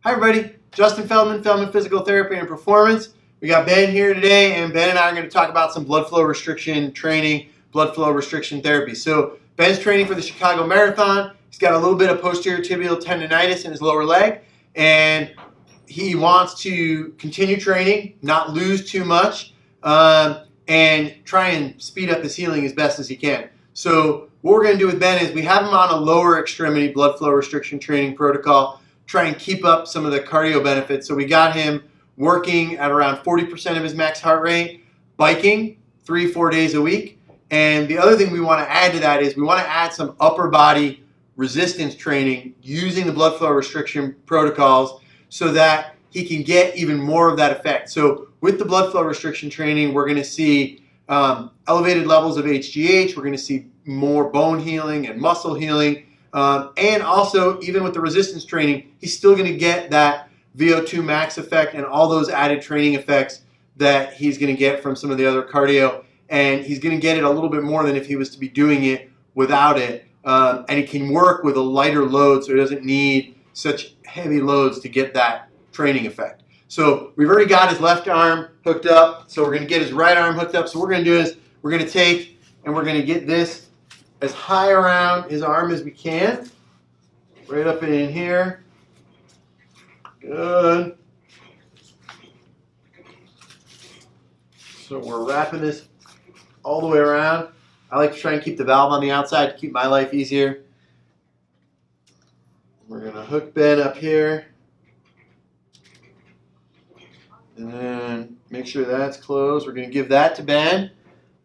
Hi everybody, Justin Feldman, Feldman Physical Therapy and Performance. We got Ben here today, and Ben and I are going to talk about some blood flow restriction training, blood flow restriction therapy. So Ben's training for the Chicago Marathon. He's got a little bit of posterior tibial tendonitis in his lower leg, and he wants to continue training, not lose too much, and try and speed up his healing as best as he can. So what we're going to do with Ben is we have him on a lower extremity blood flow restriction training protocol, try and keep up some of the cardio benefits. So we got him working at around 40% of his max heart rate, biking 3-4 days a week. And the other thing we want to add to that is we want to add some upper body resistance training using the blood flow restriction protocols so that he can get even more of that effect. So with the blood flow restriction training, we're going to see elevated levels of HGH. We're going to see more bone healing and muscle healing. And also, even with the resistance training, he's still going to get that VO2 max effect and all those added training effects that he's going to get from some of the other cardio. And he's going to get it a little bit more than if he was to be doing it without it. And he can work with a lighter load, so he doesn't need such heavy loads to get that training effect. So we've already got his left arm hooked up, so we're going to get his right arm hooked up. So what we're going to do is we're going to take and we're going to get this as high around his arm as we can, right up in here. Good. So we're wrapping this all the way around. I like to try and keep the valve on the outside to keep my life easier. We're going to hook Ben up here. And then make sure that's closed. We're going to give that to Ben.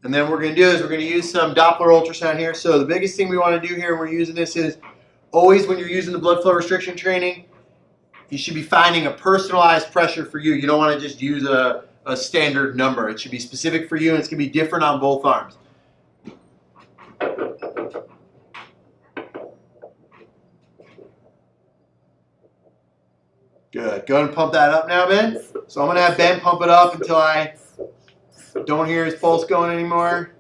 And then what we're going to do is we're going to use some Doppler ultrasound here. So the biggest thing we want to do here when we're using this is always when you're using the blood flow restriction training, you should be finding a personalized pressure for you. You don't want to just use a standard number. It should be specific for you, and it's going to be different on both arms. Good. Go ahead and pump that up now, Ben. So I'm going to have Ben pump it up until I don't hear his pulse going anymore.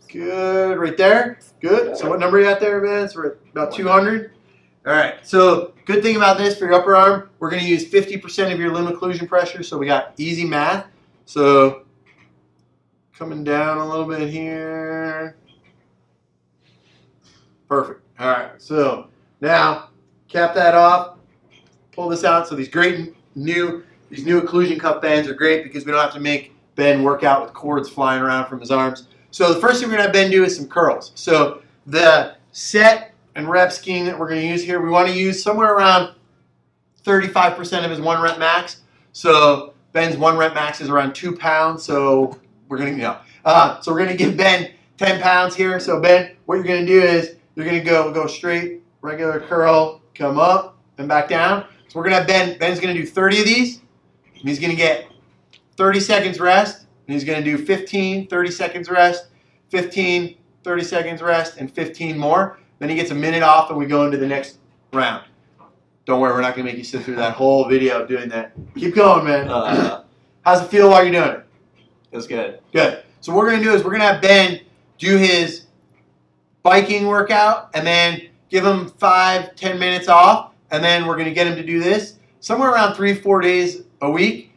Good, right there. Good. So what number are you at there, Ben? So we're at about 200. All right. So good thing about this for your upper arm, we're going to use 50% of your limb occlusion pressure. So we got easy math. So coming down a little bit here. Perfect. All right. So now cap that off. Pull this out. So these new occlusion cuff bands are great because we don't have to make Ben work out with cords flying around from his arms. So the first thing we're going to have Ben do is some curls. So the set and rep scheme that we're going to use here, we want to use somewhere around 35% of his 1 rep max. So Ben's 1 rep max is around 2 pounds. So we're going to, so we're going to give Ben 10 pounds here. So Ben, what you're going to do is you're going to go straight, regular curl, come up and back down. So we're going to have Ben's going to do 30 of these. And he's going to get 30 seconds rest. And he's going to do 15, 30 seconds rest, 15, 30 seconds rest, and 15 more. Then he gets a minute off and we go into the next round. Don't worry, we're not going to make you sit through that whole video doing that. Keep going, man. How's it feel while you're doing it? Feels good. Good. So what we're going to do is we're going to have Ben do his biking workout and then give him 5-10 minutes off. And then we're going to get him to do this somewhere around 3-4 days a week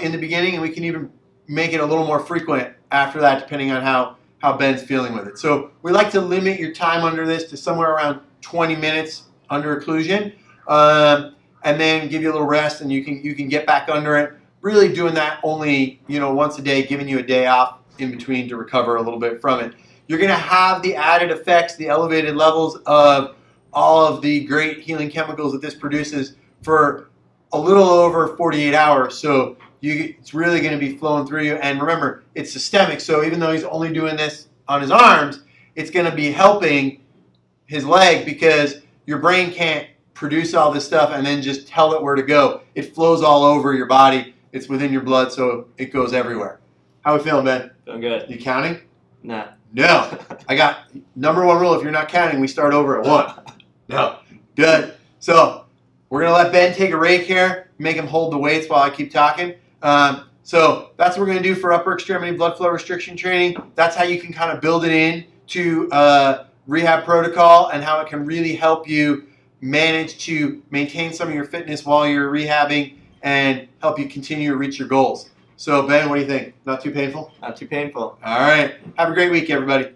in the beginning, and we can even make it a little more frequent after that depending on how Ben's feeling with it. So we like to limit your time under this to somewhere around 20 minutes under occlusion, and then give you a little rest and you can get back under it. Really doing that only once a day, giving you a day off in between to recover a little bit from it. You're going to have the added effects, the elevated levels of all of the great healing chemicals that this produces for a little over 48 hours. So it's really going to be flowing through you. And remember, it's systemic. So even though he's only doing this on his arms, it's going to be helping his leg because your brain can't produce all this stuff and then just tell it where to go. It flows all over your body. It's within your blood, so it goes everywhere. How we feeling, Ben? Feeling good. You counting? Nah. No. I got number 1 rule. If you're not counting, we start over at 1. No. Good. So we're going to let Ben take a rake here, make him hold the weights while I keep talking. So that's what we're going to do for upper extremity blood flow restriction training. That's how you can kind of build it in to rehab protocol and how it can really help you manage to maintain some of your fitness while you're rehabbing and help you continue to reach your goals. So Ben, what do you think? Not too painful? Not too painful. All right. Have a great week, everybody.